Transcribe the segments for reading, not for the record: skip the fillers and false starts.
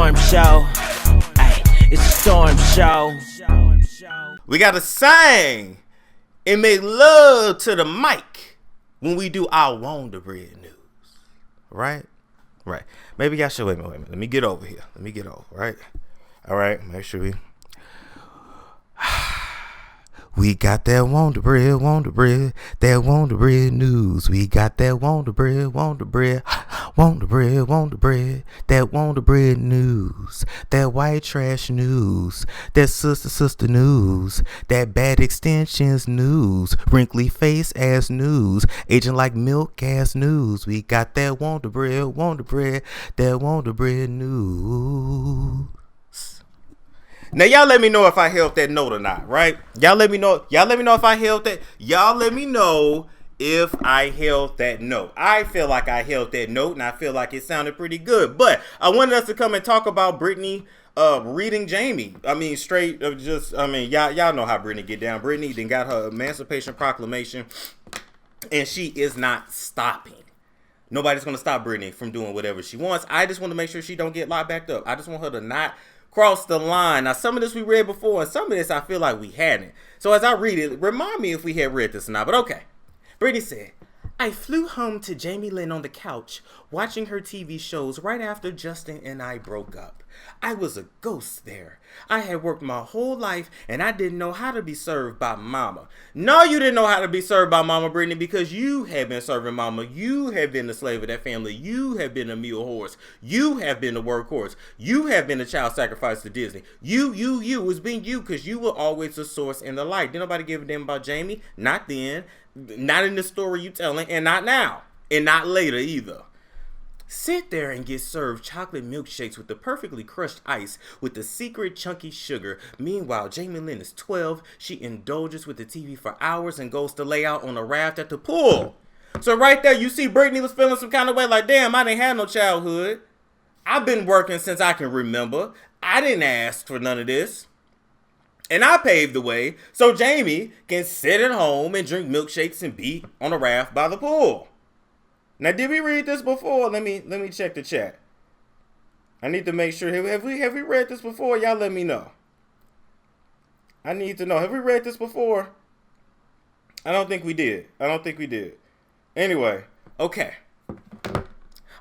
storm show. Ay, it's a storm show. We gotta sing and make love to the mic when we do our Wonder Bread news. Right? Right. Maybe y'all should wait a minute. Let me get over here. Right? All right. Make sure we got that Wonder Bread, that Wonder Bread news. We got that Wonder Bread, that Wonder Bread news. That white trash news, that sister news, that bad extensions news, wrinkly face ass news, aging like milk ass news. We got that Wonder Bread, that Wonder Bread news. Now y'all let me know if I held that note or not, right? Y'all let me know if I held that. Y'all let me know if I held that note. I feel like I held that note and I feel like it sounded pretty good. But I wanted us to come and talk about Britney reading Jamie. I mean, y'all know how Britney get down. Britney then got her Emancipation Proclamation and she is not stopping. Nobody's gonna stop Britney from doing whatever she wants. I just want to make sure she don't get locked back up. I just want her to not cross the line. Now, some of this we read before, and some of this I feel like we hadn't. So as I read it, remind me if we had read this or not. But okay. Britney said, I flew home to Jamie Lynn on the couch, watching her TV shows right after Justin and I broke up. I was a ghost there. I had worked my whole life, and I didn't know how to be served by mama. No, you didn't know how to be served by mama, Britney, because you have been serving mama. You have been the slave of that family. You have been a mule horse. You have been the workhorse. You have been a child sacrifice to Disney. You. It's been you, because you were always the source and the light. Did nobody give a damn about Jamie? Not then. Not in the story you telling, and not now. And not later either. Sit there and get served chocolate milkshakes with the perfectly crushed ice with the secret chunky sugar. Meanwhile, Jamie Lynn is 12. She indulges with the TV for hours and goes to lay out on a raft at the pool. So right there, you see Britney was feeling some kind of way like, damn, I didn't have no childhood. I've been working since I can remember. I didn't ask for none of this. And I paved the way so Jamie can sit at home and drink milkshakes and be on a raft by the pool. Now, did we read this before? Let me check the chat. I need to make sure. Have we read this before? Y'all let me know. I need to know. Have we read this before? I don't think we did. Anyway, okay.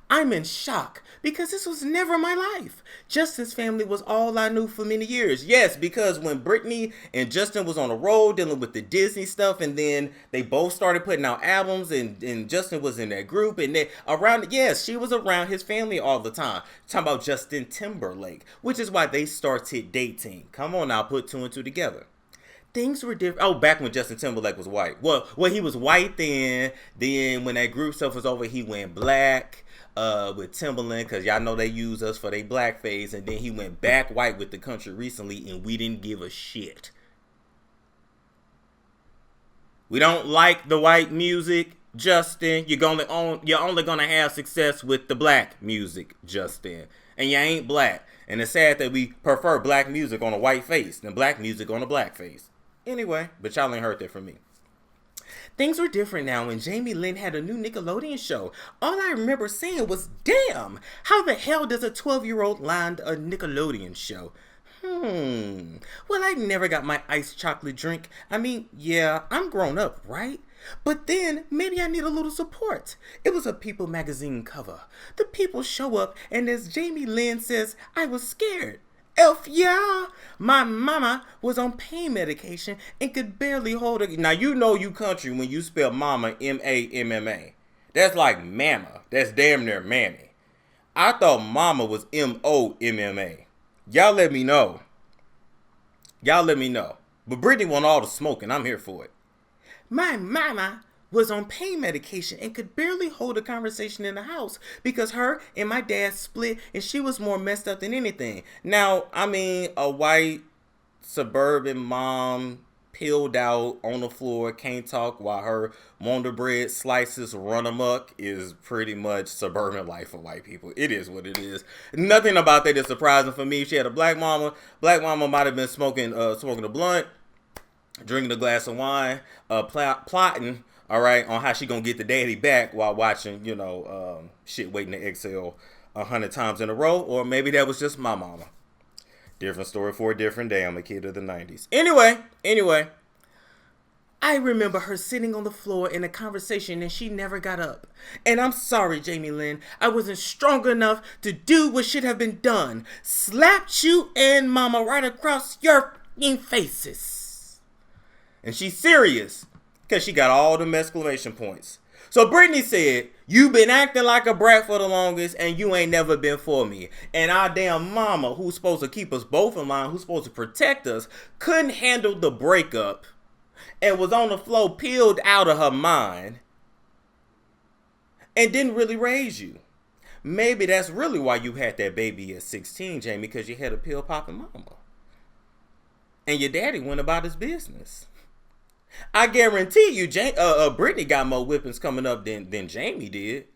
I'm in shock because this was never my life. Justin's family was all I knew for many years. Yes, because when Britney and Justin was on the road dealing with the Disney stuff, and then they both started putting out albums, and Justin was in that group, and she was around his family all the time. Talking about Justin Timberlake, which is why they started dating. Come on now, put two and two together. Things were different. Oh, back when Justin Timberlake was white. Well, he was white then. Then when that group stuff was over, he went black with Timberland, because y'all know they use us for their blackface. And then he went back white with the country recently, and we didn't give a shit. We don't like the white music, Justin. You're only gonna have success with the black music, Justin. And you ain't black. And it's sad that we prefer black music on a white face than black music on a black face. Anyway, but y'all ain't heard that from me. Things were different now when Jamie Lynn had a new Nickelodeon show. All I remember saying was, damn, how the hell does a 12-year-old land a Nickelodeon show? Well, I never got my iced chocolate drink. I mean, yeah, I'm grown up, right? But then, maybe I need a little support. It was a People magazine cover. The People show up, and as Jamie Lynn says, I was scared. Yeah, my mama was on pain medication and could barely hold it. Now, you know you country when you spell mama, M-A-M-M-A. That's like mama. That's damn near mammy. I thought mama was M-O-M-M-A. Y'all let me know. But Britney want all the smoke, and I'm here for it. My mama was on pain medication and could barely hold a conversation in the house because her and my dad split and she was more messed up than anything. Now, I mean, a white suburban mom peeled out on the floor, can't talk while her Wonder Bread slices run amok is pretty much suburban life for white people. It is what it is. Nothing about that is surprising for me. She had a black mama. Black mama might have been smoking a blunt, drinking a glass of wine, plotting, all right, on how she gonna get the daddy back while watching, shit waiting to exhale 100 times in a row, or maybe that was just my mama. Different story for a different day. I'm a kid of the 90s. Anyway, I remember her sitting on the floor in a conversation and she never got up. And I'm sorry, Jamie Lynn, I wasn't strong enough to do what should have been done. Slapped you and mama right across your faces. And she's serious because she got all them exclamation points. So Britney said, you been acting like a brat for the longest and you ain't never been for me. And our damn mama, who's supposed to keep us both in line, who's supposed to protect us, couldn't handle the breakup and was on the floor peeled out of her mind and didn't really raise you. Maybe that's really why you had that baby at 16, Jamie, because you had a pill popping mama. And your daddy went about his business. I guarantee you, Britney got more whippings coming up than Jamie did.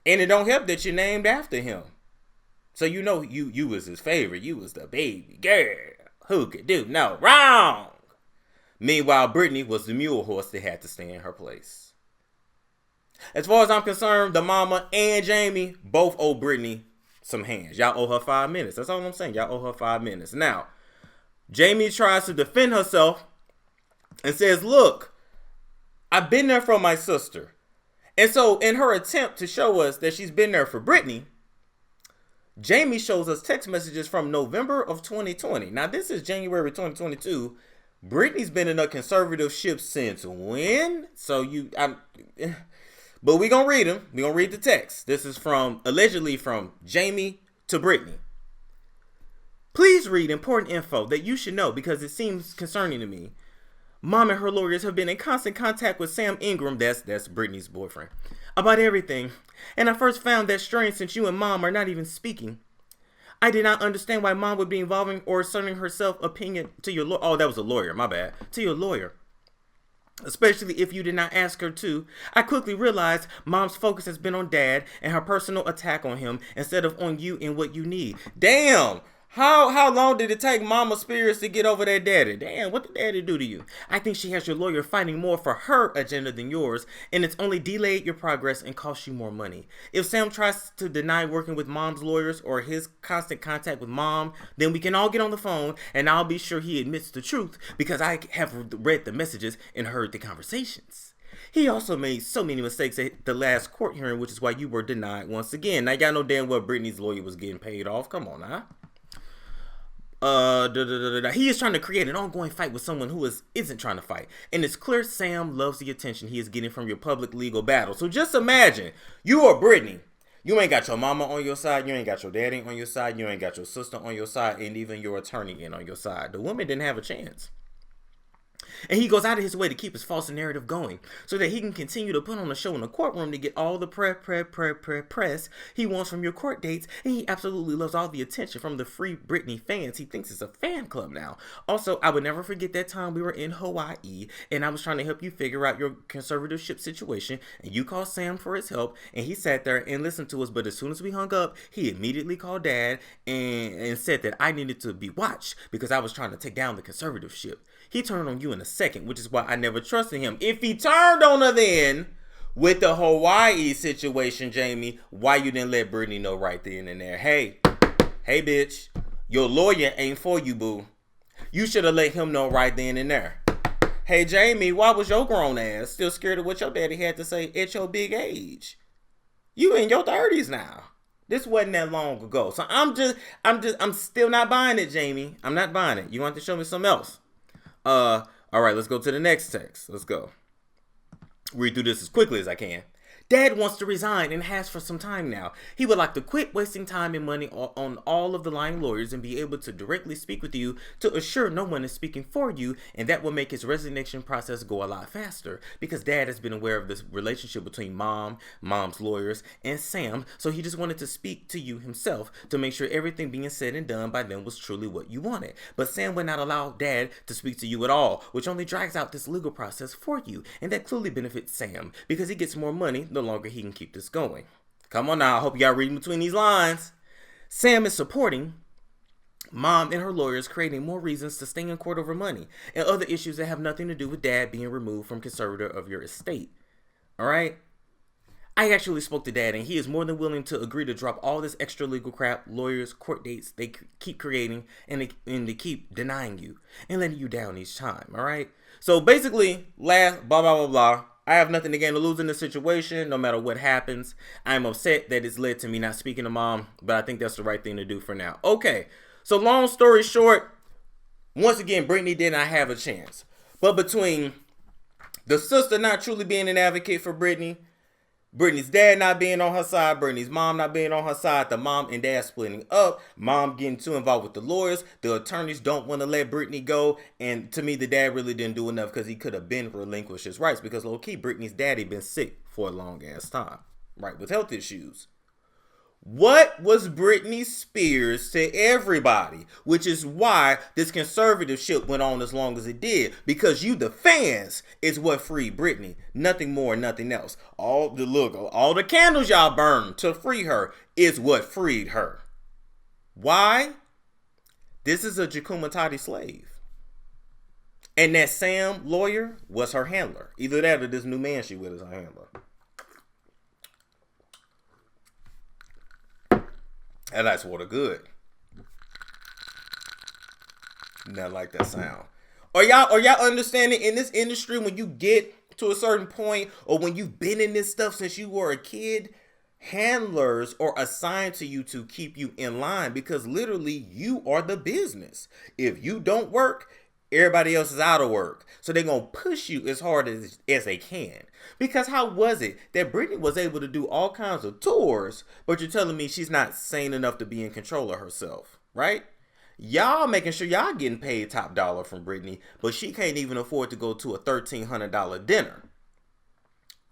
And it don't help that you're named after him. So you know you was his favorite. You was the baby girl who could do no wrong. Meanwhile, Britney was the mule horse that had to stay in her place. As far as I'm concerned, the mama and Jamie both owe Britney some hands. Y'all owe her 5 minutes. That's all I'm saying. Y'all owe her 5 minutes. Now, Jamie tries to defend herself and says, look, I've been there for my sister. And so in her attempt to show us that she's been there for Britney, Jamie shows us text messages from November of 2020. Now, this is January 2022. Britney's been in a conservatorship since when? But we're going to read them. We're going to read the text. This is allegedly from Jamie to Britney. Please read important info that you should know because it seems concerning to me. Mom and her lawyers have been in constant contact with Sam Ingram, that's Britney's boyfriend, about everything. And I first found that strange since you and Mom are not even speaking. I did not understand why Mom would be involving or asserting herself opinion to your lawyer. Oh, that was a lawyer, my bad. To your lawyer. Especially if you did not ask her to. I quickly realized Mom's focus has been on Dad and her personal attack on him instead of on you and what you need. Damn! How long did it take Mama Spears to get over that daddy? Damn, what did daddy do to you? I think she has your lawyer fighting more for her agenda than yours, and it's only delayed your progress and cost you more money. If Sam tries to deny working with Mom's lawyers or his constant contact with Mom, then we can all get on the phone, and I'll be sure he admits the truth because I have read the messages and heard the conversations. He also made so many mistakes at the last court hearing, which is why you were denied once again. Now, y'all know damn well Britney's lawyer was getting paid off. Come on now. He is trying to create an ongoing fight with someone who isn't trying to fight. And it's clear Sam loves the attention he is getting from your public legal battle. So just imagine, you are Britney. You ain't got your mama on your side. You ain't got your daddy on your side. You ain't got your sister on your side. And even your attorney on your side. The woman didn't have a chance. And he goes out of his way to keep his false narrative going so that he can continue to put on a show in the courtroom to get all the press he wants from your court dates. And he absolutely loves all the attention from the Free Britney fans. He thinks it's a fan club now. Also, I would never forget that time we were in Hawaii and I was trying to help you figure out your conservatorship situation. And you called Sam for his help and he sat there and listened to us. But as soon as we hung up, he immediately called Dad and said that I needed to be watched because I was trying to take down the conservatorship. He turned on you in a second, which is why I never trusted him. If he turned on her then with the Hawaii situation, Jamie, why you didn't let Britney know right then and there? Hey, bitch, your lawyer ain't for you, boo. You should have let him know right then and there. Hey, Jamie, why was your grown ass still scared of what your daddy had to say at your big age? You in your 30s now. This wasn't that long ago. So I'm still not buying it, Jamie. I'm not buying it. You want to show me something else? All right, let's go to the next text. Let's go. Read through this as quickly as I can. Dad wants to resign and has for some time now. He would like to quit wasting time and money on all of the lying lawyers and be able to directly speak with you to assure no one is speaking for you, and that will make his resignation process go a lot faster because Dad has been aware of this relationship between Mom's lawyers, and Sam, so he just wanted to speak to you himself to make sure everything being said and done by them was truly what you wanted. But Sam would not allow Dad to speak to you at all, which only drags out this legal process for you, and that clearly benefits Sam because he gets more money the longer he can keep this going. Come on now, I hope y'all reading between these lines. Sam is supporting Mom and her lawyers creating more reasons to stay in court over money and other issues that have nothing to do with Dad being removed from conservator of your estate. All right? I actually spoke to Dad, and he is more than willing to agree to drop all this extra legal crap, lawyers, court dates they keep creating, and they keep denying you and letting you down each time, all right? So basically, last blah, blah, blah, blah. I have nothing to gain or lose in this situation, no matter what happens. I'm upset that it's led to me not speaking to Mom, but I think that's the right thing to do for now. Okay, so long story short, once again, Britney did not have a chance. But between the sister not truly being an advocate for Britney, Britney's dad not being on her side, Britney's mom not being on her side, the mom and dad splitting up, mom getting too involved with the lawyers, the attorneys don't want to let Britney go, and to me, the dad really didn't do enough because he could have been relinquished his rights because low-key, Britney's daddy been sick for a long-ass time, right, with health issues. What was Britney Spears to everybody? Which is why this conservatorship went on as long as it did. Because you, the fans, is what freed Britney. Nothing more, nothing else. All the candles y'all burned to free her is what freed her. Why? This is a Jakumatati slave. And that Sam lawyer was her handler. Either that or this new man she with is her handler. And that's water good. Not like that sound. Are y'all understanding in this industry when you get to a certain point or when you've been in this stuff since you were a kid, handlers are assigned to you to keep you in line because literally you are the business. If you don't work, everybody else is out of work. So they're going to push you as hard as they can. Because how was it that Britney was able to do all kinds of tours, but you're telling me she's not sane enough to be in control of herself, right? Y'all making sure y'all getting paid top dollar from Britney, but she can't even afford to go to a $1,300 dinner.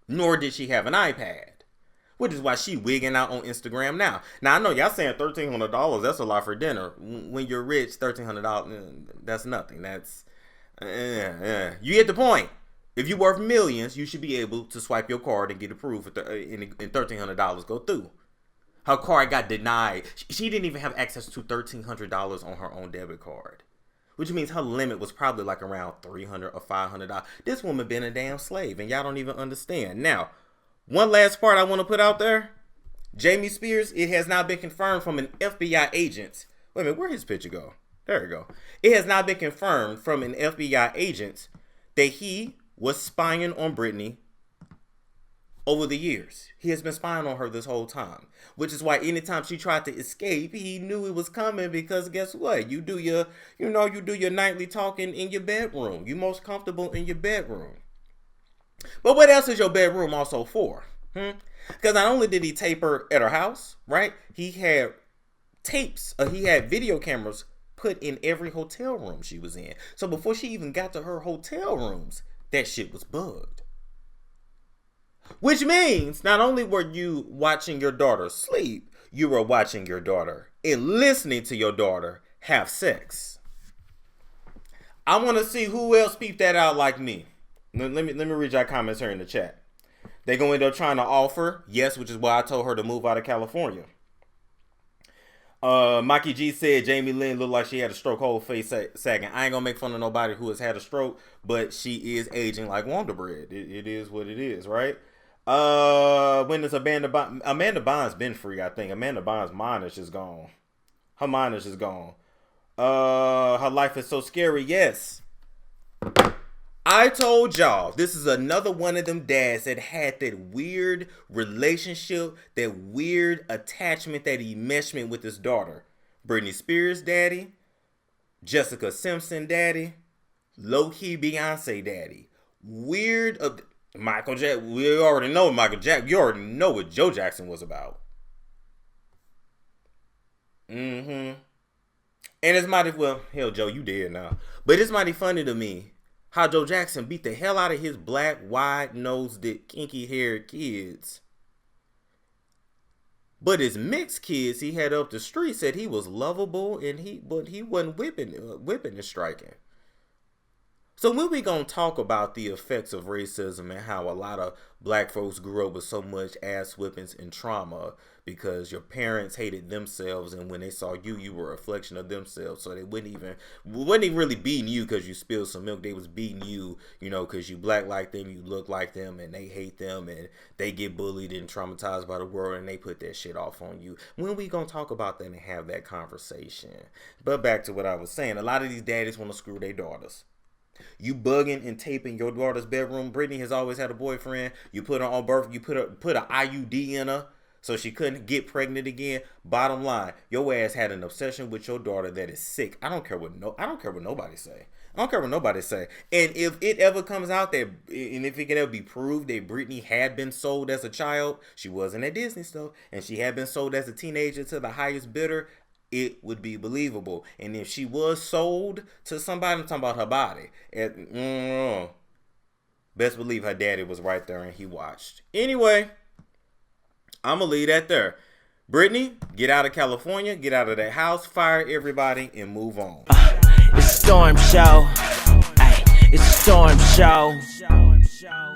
Nor did she have an iPad. Which is why she wigging out on Instagram now. Now, I know y'all saying $1,300, that's a lot for dinner. When you're rich, $1,300, that's nothing. That's, you get the point. If you're worth millions, you should be able to swipe your card and get approved and $1,300 go through. Her card got denied. She didn't even have access to $1,300 on her own debit card. Which means her limit was probably like around $300 or $500. This woman been a damn slave, and y'all don't even understand. Now, one last part I want to put out there. Jamie Spears, it has now been confirmed from an FBI agent. Wait a minute, where'd his picture go? There we go. It has now been confirmed from an FBI agent that he was spying on Britney over the years. He has been spying on her this whole time. Which is why anytime she tried to escape, he knew it was coming because guess what? You do your nightly talking in your bedroom. You're most comfortable in your bedroom. But what else is your bedroom also for? Because not only did he tape her at her house, right? He had tapes, he had video cameras put in every hotel room she was in. So before she even got to her hotel rooms, that shit was bugged. Which means not only were you watching your daughter sleep, you were watching your daughter and listening to your daughter have sex. I want to see who else peeped that out like me. Let me read your comments here in the chat. They gonna end up trying to offer, yes, which is why I told her to move out of California. Mikey G said Jamie Lynn looked like she had a stroke, whole face sagging. I ain't gonna make fun of nobody who has had a stroke, but she is aging like Wonder Bread. It is what it is, right? When does Amanda Bynes been free? I think Amanda Bynes' mind is just gone. Her mind is just gone. Her life is so scary. Yes. I told y'all, this is another one of them dads that had that weird relationship, that weird attachment, that enmeshment with his daughter. Britney Spears daddy, Jessica Simpson daddy, low-key Beyonce daddy. Weird, Michael Jackson. We already know Michael Jackson. You already know what Joe Jackson was about. And it's mighty, well, hell, Joe, you dead now. But it's mighty funny to me how Joe Jackson beat the hell out of his black, wide-nosed, kinky-haired kids. But his mixed kids he had up the street said he was lovable, but he wasn't whipping and striking. So when we gonna talk about the effects of racism and how a lot of black folks grew up with so much ass whippings and trauma because your parents hated themselves, and when they saw you, you were a reflection of themselves. So they wasn't even really beating you because you spilled some milk. They was beating you, because you black like them, you look like them, and they hate them, and they get bullied and traumatized by the world, and they put that shit off on you. When we gonna talk about that and have that conversation? But back to what I was saying, a lot of these daddies want to screw their daughters. You bugging and taping your daughter's bedroom. Britney has always had a boyfriend. You put her on birth. You put a IUD in her so she couldn't get pregnant again. Bottom line, your ass had an obsession with your daughter that is sick. I don't care what nobody say. I don't care what nobody say. And if it ever comes out that, and if it can ever be proved that Britney had been sold as a child, she wasn't at Disney stuff, and she had been sold as a teenager to the highest bidder, it would be believable. And if she was sold to somebody, I'm talking about her body, best believe her daddy was right there and he watched. Anyway, I'm going to leave that there. Britney, get out of California, get out of that house, fire everybody, and move on. It's a storm show. Ay, it's a storm show.